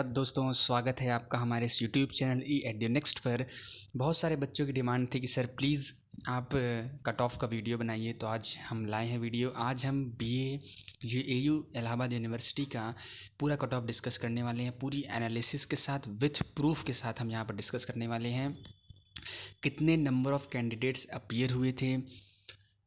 नमस्कार दोस्तों, स्वागत है आपका हमारे इस यूट्यूब चैनल ई एड्यू नेक्स्ट पर। बहुत सारे बच्चों की डिमांड थी कि सर प्लीज़ आप कट ऑफ का वीडियो बनाइए, तो आज हम लाए हैं वीडियो। आज हम बीए एयू इलाहाबाद यूनिवर्सिटी का पूरा कट ऑफ डिस्कस करने वाले हैं, पूरी एनालिसिस के साथ विथ प्रूफ के साथ हम यहाँ पर डिस्कस करने वाले हैं। कितने नंबर ऑफ़ कैंडिडेट्स अपीयर हुए थे,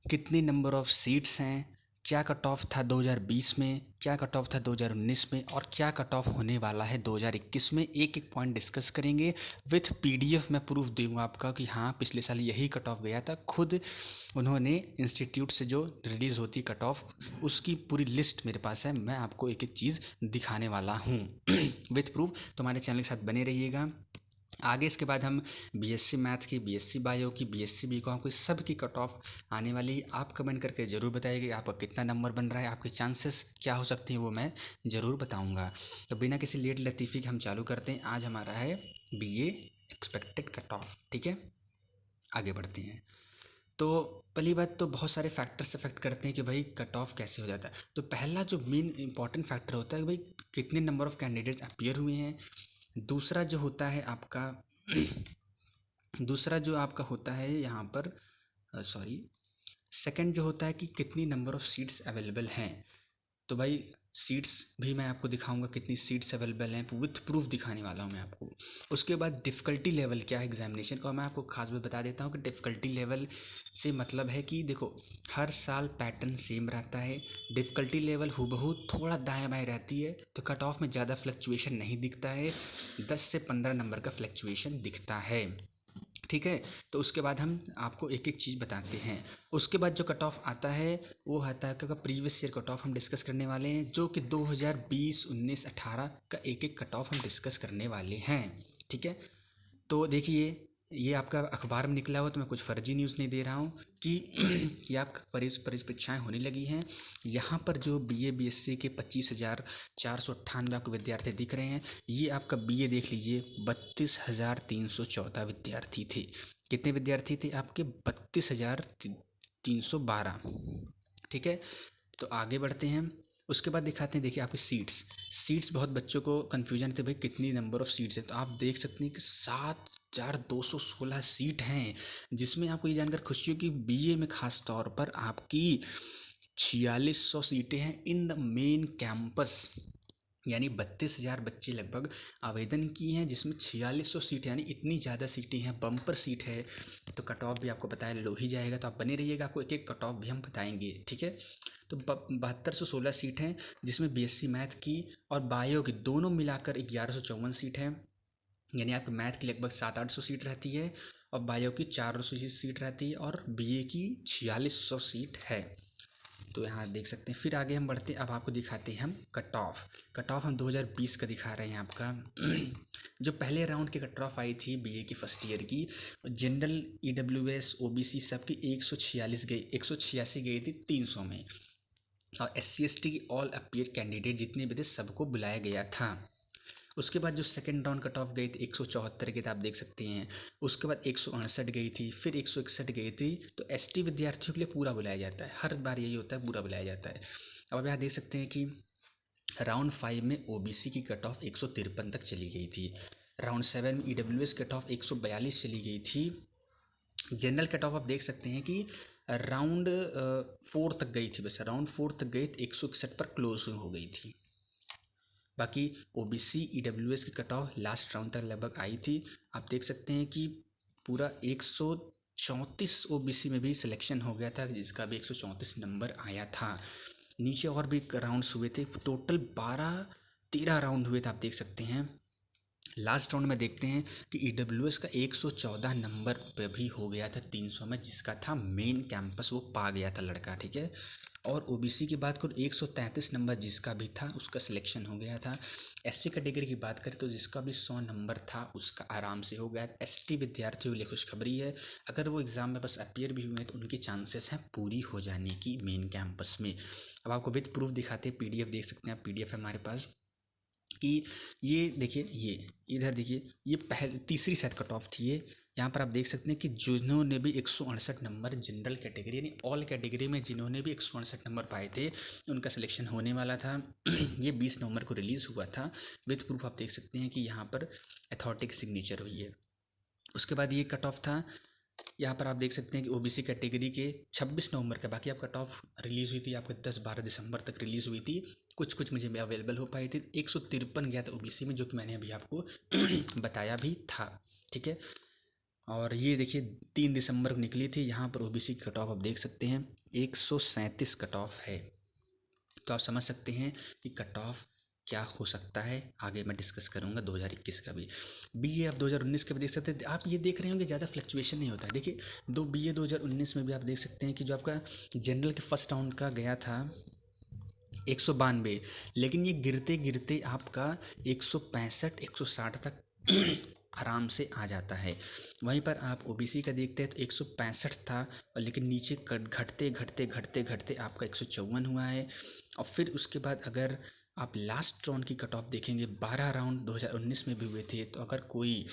कितने नंबर ऑफ़ सीट्स हैं, क्या कट ऑफ था 2020 में, क्या कट ऑफ था 2019 में, और क्या कट ऑफ होने वाला है 2021 में। एक एक पॉइंट डिस्कस करेंगे। विथ पीडीएफ मैं प्रूफ दूंगा आपका कि हाँ पिछले साल यही कट ऑफ गया था। खुद उन्होंने इंस्टीट्यूट से जो रिलीज़ होती कट ऑफ, उसकी पूरी लिस्ट मेरे पास है। मैं आपको एक एक चीज़ दिखाने वाला हूँ विथ प्रूफ। तो हमारे चैनल के साथ बने रहिएगा। आगे इसके बाद हम बीएससी मैथ की, बीएससी बायो की, बीएससी बीकॉम की, सब की कट ऑफ आने वाली है। आप कमेंट करके ज़रूर बताइए कि आपका कितना नंबर बन रहा है, आपके चांसेस क्या हो सकते हैं, वो मैं ज़रूर बताऊंगा। तो बिना किसी लेट लतीफ़ी के हम चालू करते हैं। आज हमारा है बीए एक्सपेक्टेड कट ऑफ। ठीक है, आगे बढ़ते हैं। तो पहली बात तो बहुत सारे फैक्टर्स अफेक्ट करते हैं कि भाई कट ऑफ कैसे हो जाता है। तो पहला जो मेन इंपॉर्टेंट फैक्टर होता है कि भाई कितने नंबर ऑफ़ कैंडिडेट्स अपीयर हुए हैं। दूसरा जो होता है आपका दूसरा जो आपका होता है यहाँ पर, सॉरी, सेकंड जो होता है कि कितनी नंबर ऑफ़ सीट्स अवेलेबल हैं। तो भाई सीट्स भी मैं आपको दिखाऊंगा कितनी सीट्स अवेलेबल हैं, विथ प्रूफ दिखाने वाला हूँ मैं आपको। उसके बाद डिफ़िकल्टी लेवल क्या है एग्जामिनेशन का, मैं आपको खास बात बता देता हूँ कि डिफ़िकल्टी लेवल से मतलब है कि देखो हर साल पैटर्न सेम रहता है। डिफ़िकल्टी लेवल हूबहू थोड़ा दाएं बाएं रहती है, तो कट ऑफ में ज़्यादा फ्लक्चुएशन नहीं दिखता है। 10 से 15 नंबर का फ्लक्चुएशन दिखता है। ठीक है, तो उसके बाद हम आपको एक एक चीज़ बताते हैं। उसके बाद जो कट ऑफ आता है वो आता है का प्रीवियस ईयर कट ऑफ हम डिस्कस करने वाले हैं, जो कि 2020, 19, 18 का एक एक कट ऑफ हम डिस्कस करने वाले हैं। ठीक है, तो देखिए ये आपका अखबार में निकला हुआ, तो मैं कुछ फर्जी न्यूज़ नहीं दे रहा हूँ कि ये आपका परीक्षाएँ होने लगी हैं। यहाँ पर जो बीए बीएससी के 25,498 आपको विद्यार्थी दिख रहे हैं, ये आपका बीए देख लीजिए 32,314 विद्यार्थी थे। कितने विद्यार्थी थे आपके? 32,312। ठीक है, तो आगे बढ़ते हैं। उसके बाद दिखाते हैं, देखिए आपकी सीट्स बहुत बच्चों को कन्फ्यूजन थे भाई कितनी नंबर ऑफ़ सीट्स है। तो आप देख सकते हैं कि 7,216 सीट हैं, जिसमें आपको ये जानकर खुशी हो कि बीए में ख़ास तौर पर आपकी 4600 सीटें हैं इन द मेन कैंपस। यानी 32,000 बच्चे लगभग आवेदन किए हैं, जिसमें 4600 सीट, यानी इतनी ज़्यादा सीटें हैं, बम्पर सीट है। तो कट ऑफ भी आपको बताया लो ही जाएगा, तो आप बने रहिएगा, आपको एक एक कट ऑफ भी हम बताएंगे। ठीक है, तो 7216 सीट हैं, जिसमें बीएससी मैथ की और बायो की दोनों मिलाकर 1154 सीट है। यानी आपके मैथ की लगभग 700-800 सीट रहती है, और बायो की 400 सीट रहती है, और बीए की 4600 सीट है। तो यहाँ देख सकते हैं। फिर आगे हम बढ़ते हैं, अब आपको दिखाते हैं हम कट ऑफ हम 2020 का दिखा रहे हैं आपका। जो पहले राउंड की कट ऑफ आई थी बीए की फर्स्ट ईयर की, जनरल ईडब्ल्यूएस ओबीसी सब की 186 गई थी 300 में, और SC ST की ऑल अपीयर कैंडिडेट जितने भी थे सबको बुलाया गया था। उसके बाद जो सेकंड राउंड कट ऑफ गई थी 174 की, आप देख सकते हैं। उसके बाद 168 गई थी, फिर 161 गई थी। तो ST विद्यार्थियों के लिए पूरा बुलाया जाता है, हर बार यही होता है, पूरा बुलाया जाता है। अब यहाँ देख सकते हैं कि राउंड 5 में OBC की कट ऑफ 153 तक चली गई थी। राउंड 7 में EWS कट ऑफ 142 चली गई थी। जनरल कट ऑफ आप देख सकते हैं कि राउंड 4 तक गई थी, बस राउंड 4 तक गई, 161 पर क्लोज हो गई थी। बाकी OBC EWS की कट ऑफ लास्ट राउंड तक लगभग आई थी। आप देख सकते हैं कि पूरा 134 OBC में भी सिलेक्शन हो गया था, जिसका भी 134 नंबर आया था। नीचे और भी राउंड्स हुए थे, टोटल 12-13 राउंड हुए थे, आप देख सकते हैं। लास्ट राउंड में देखते हैं कि EWS का 114 नंबर पे भी हो गया था 300 में, जिसका था मेन कैंपस, वो पा गया था लड़का। ठीक है, और OBC की बात करूँ 133 नंबर जिसका भी था उसका सिलेक्शन हो गया था। SC कैटेगरी की बात करें तो जिसका भी 100 नंबर था उसका आराम से हो गया। ST विद्यार्थियों के लिए खुशखबरी है, अगर वो एग्ज़ाम में बस अपीयर भी हुए हैं तो उनकी चांसेस हैं पूरी हो जाने की मेन कैंपस में। अब आपको विद प्रूफ दिखाते हैं, PDF देख सकते हैं आप, PDF है हमारे पास। कि ये देखिए, ये इधर देखिए, ये तीसरी शायद कट ऑफ थी ये। यहाँ पर आप देख सकते हैं कि जिन्होंने भी 168 नंबर जनरल कैटेगरी यानी ऑल कैटेगरी में जिन्होंने भी 168 नंबर पाए थे, उनका सिलेक्शन होने वाला था। ये 20 नवंबर को रिलीज़ हुआ था। विथ प्रूफ आप देख सकते हैं कि यहाँ पर अथॉरिटी की सिग्नेचर हुई है। उसके बाद ये कट ऑफ था। यहाँ पर आप देख सकते हैं कि ओबीसी कैटेगरी के 26 नवंबर का, बाकी आप कट ऑफ रिलीज़ हुई थी आपके 10-12 दिसंबर तक रिलीज़ हुई थी। कुछ कुछ मुझे अवेलेबल हो पाई थी। 153 गया था ओबीसी में, जो कि मैंने अभी आपको बताया भी था। ठीक है। और ये देखिए 3 दिसंबर को निकली थी। यहाँ पर ओबीसी की कट ऑफ आप देख सकते हैं 137 कट ऑफ है। तो आप समझ सकते हैं कि कट ऑफ क्या हो सकता है। आगे मैं डिस्कस करूंगा 2021 का भी। बीए आप 2019 का भी देख सकते हैं। आप ये देख रहे होंगे ज़्यादा फ्लक्चुएशन नहीं होता है। देखिए बीए 2019 में भी आप देख सकते हैं कि जो आपका जनरल के फर्स्ट राउंड का गया था 192, लेकिन ये गिरते गिरते आपका 165 160 तक आराम से आ जाता है। वहीं पर आप ओबीसी का देखते हैं तो 165 था, और लेकिन नीचे घटते घटते घटते घटते आपका 154 हुआ है। और फिर उसके बाद अगर आप लास्ट राउंड की कट ऑफ देखेंगे, 12 राउंड 2019 में भी हुए थे। तो अगर कोई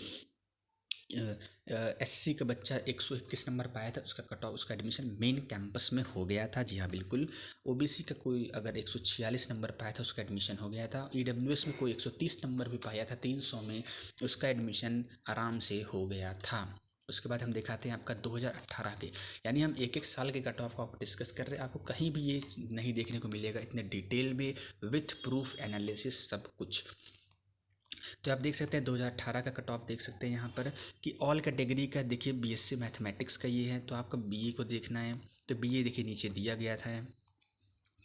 एससी का बच्चा 121 नंबर पाया था, उसका कट ऑफ, उसका एडमिशन मेन कैंपस में हो गया था। जी हाँ बिल्कुल। ओबीसी का कोई अगर 146 नंबर पाया था, उसका एडमिशन हो गया था। ईडब्ल्यूएस में कोई 130 नंबर भी पाया था 300 में, उसका एडमिशन आराम से हो गया था। उसके बाद हम दिखाते हैं आपका 2018 के, यानी हम एक एक साल के कट ऑफ को डिस्कस कर रहे हैं। आपको कहीं भी ये नहीं देखने को मिलेगा इतने डिटेल में, विथ प्रूफ एनालिसिस सब कुछ। तो आप देख सकते हैं 2018 का कट ऑफ देख सकते हैं यहाँ पर कि ऑल कैटेगरी का देखिए बीएससी मैथमेटिक्स का ये है। तो आपका बीए को देखना है तो बीए देखिए नीचे दिया गया था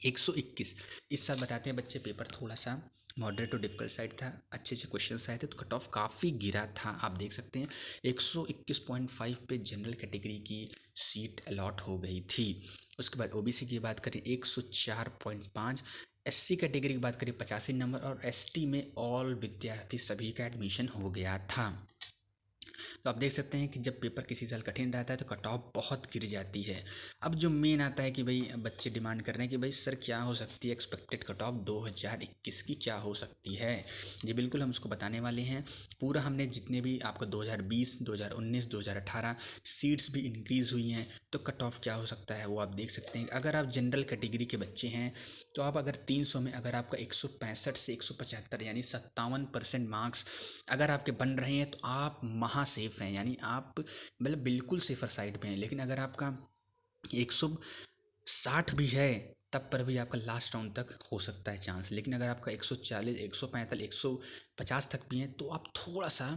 121। इस साल बताते हैं बच्चे पेपर थोड़ा सा मॉडरेट टू डिफिकल्ट साइड था, अच्छे अच्छे क्वेश्चन आए थे, तो कट ऑफ काफ़ी गिरा था। आप देख सकते हैं 121.5 पे जनरल कैटेगरी की सीट अलॉट हो गई थी। उसके बाद ओबीसी की बात करें 104.5, एससी कैटेगरी की बात करें 85 नंबर, और एसटी में ऑल विद्यार्थी सभी का एडमिशन हो गया था। तो आप देख सकते हैं कि जब पेपर किसी साल कठिन रहता है तो कट ऑफ बहुत गिर जाती है। अब जो मेन आता है कि भाई बच्चे डिमांड कर रहे हैं कि भाई सर क्या हो सकती है एक्सपेक्टेड कट ऑफ 2021 की, क्या हो सकती है। जी बिल्कुल, हम उसको बताने वाले हैं। पूरा हमने जितने भी आपको 2020 2019 2018 सीट्स भी इंक्रीज़ हुई हैं, तो कट ऑफ क्या हो सकता है वो आप देख सकते हैं। अगर आप जनरल कैटेगरी के बच्चे हैं तो आप अगर 300 में अगर आपका 165 से 175 यानी 57% मार्क्स अगर आपके बन रहे हैं, तो आप महा सेफ हैं, यानी आप मतलब बिल्कुल सेफर साइड पे हैं। लेकिन अगर आपका 160 भी है, तब पर भी आपका लास्ट राउंड तक हो सकता है चांस। लेकिन अगर आपका 140 145 150 तक भी है, तो आप थोड़ा सा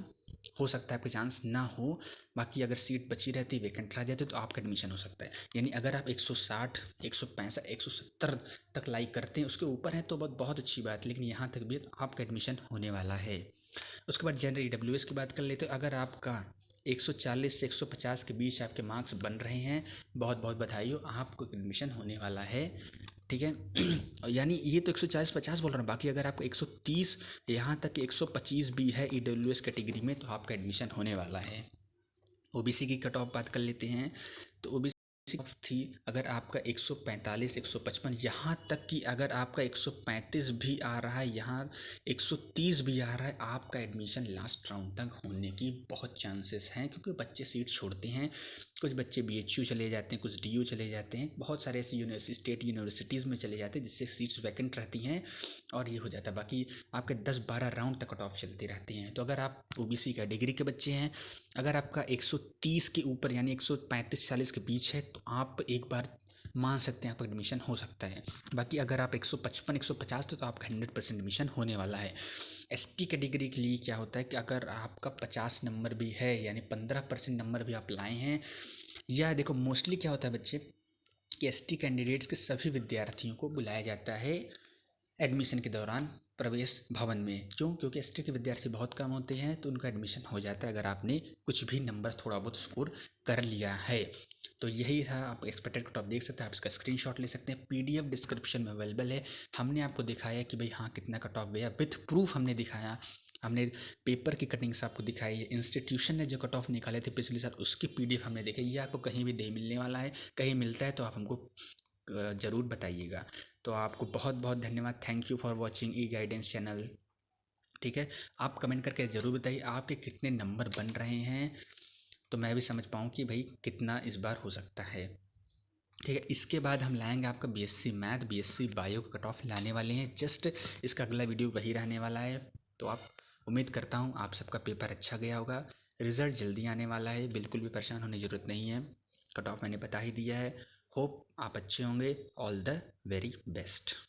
हो सकता है आपके चांस ना हो। बाकी अगर सीट बची रहती, वैकेंट रह जाते, तो आपका एडमिशन हो सकता है। यानी अगर आप 160 165 170 तक लाइक करते हैं, उसके ऊपर हैं, तो बहुत बहुत अच्छी बात है। लेकिन यहाँ तक भी है, तो आपका एडमिशन होने वाला है। उसके बाद जनरल ईडब्ल्यूएस की बात कर लेते हो। अगर आपका 140 से 150 के बीच आपके मार्क्स बन रहे हैं, बहुत बहुत बधाई हो, आपको एडमिशन होने वाला है। ठीक है। यानी ये तो 140-50 बोल रहा हूँ, बाकी अगर आपको 130 यहाँ तक कि 125 भी है ईडब्ल्यूएस कैटेगरी में, तो आपका एडमिशन होने वाला है। ओबीसी की कट ऑफ बात कर लेते हैं। तो ओबीसी थी अगर आपका 145 155, यहाँ तक कि अगर आपका 135 भी आ रहा है, यहाँ 130 भी आ रहा है, आपका एडमिशन लास्ट राउंड तक होने की बहुत चांसेस हैं। क्योंकि बच्चे सीट छोड़ते हैं, कुछ बच्चे बीएचयू चले जाते हैं, कुछ डीयू चले जाते हैं, बहुत सारे ऐसे स्टेट यूनिवर्सिटीज़ में चले जाते हैं जिससे सीट्स वैकेंट रहती हैं, और ये हो जाता है। बाकी आपके 10-12 राउंड तक कट ऑफ चलते रहते हैं। तो अगर आप ओबीसी कैटेगरी के बच्चे हैं, अगर आपका 130 के ऊपर यानी 135-40 के बीच है, तो आप एक बार मान सकते हैं आपका एडमिशन हो सकता है। बाकी अगर आप 155 150 तो आपका 100% एडमिशन होने वाला है। एसटी कैटेगरी के लिए क्या होता है कि अगर आपका 50 नंबर भी है, यानी 15% नंबर भी आप लाए हैं, या देखो मोस्टली क्या होता है बच्चे कि एसटी कैंडिडेट्स के सभी विद्यार्थियों को बुलाया जाता है एडमिशन के दौरान प्रवेश भवन में। क्यों? क्योंकि एसटी के विद्यार्थी बहुत कम होते हैं, तो उनका एडमिशन हो जाता है अगर आपने कुछ भी नंबर थोड़ा बहुत स्कोर कर लिया है। तो यही था, आप एक्सपेक्टेड कट ऑफ देख सकते हैं, आप इसका स्क्रीनशॉट ले सकते हैं, पीडीएफ डिस्क्रिप्शन में अवेलेबल है। हमने आपको दिखाया कि भाई हाँ कितना कट ऑफ गया, विथ प्रूफ हमने दिखाया। हमने पेपर की कटिंग्स आपको दिखाई है, इंस्टीट्यूशन ने जो कट ऑफ निकाले थे पिछले साल उसकी पीडीएफ हमने देखी। ये आपको कहीं भी नहीं मिलने वाला है, कहीं मिलता है तो आप हमको ज़रूर बताइएगा। तो आपको बहुत बहुत धन्यवाद। Thank you for watching E guidance channel. ठीक है, आप कमेंट करके ज़रूर बताइए आपके कितने नंबर बन रहे हैं, तो मैं भी समझ पाऊँ कि भाई कितना इस बार हो सकता है। ठीक है, इसके बाद हम लाएंगे आपका बीएससी मैथ, बीएससी बायो का कट ऑफ लाने वाले हैं। जस्ट इसका अगला वीडियो वही रहने वाला है। तो आप, उम्मीद करता हूँ आप सबका पेपर अच्छा गया होगा। रिज़ल्ट जल्दी आने वाला है, बिल्कुल भी परेशान होने की ज़रूरत नहीं है। कट ऑफ मैंने बता ही दिया है। होप आप अच्छे होंगे। All the very best.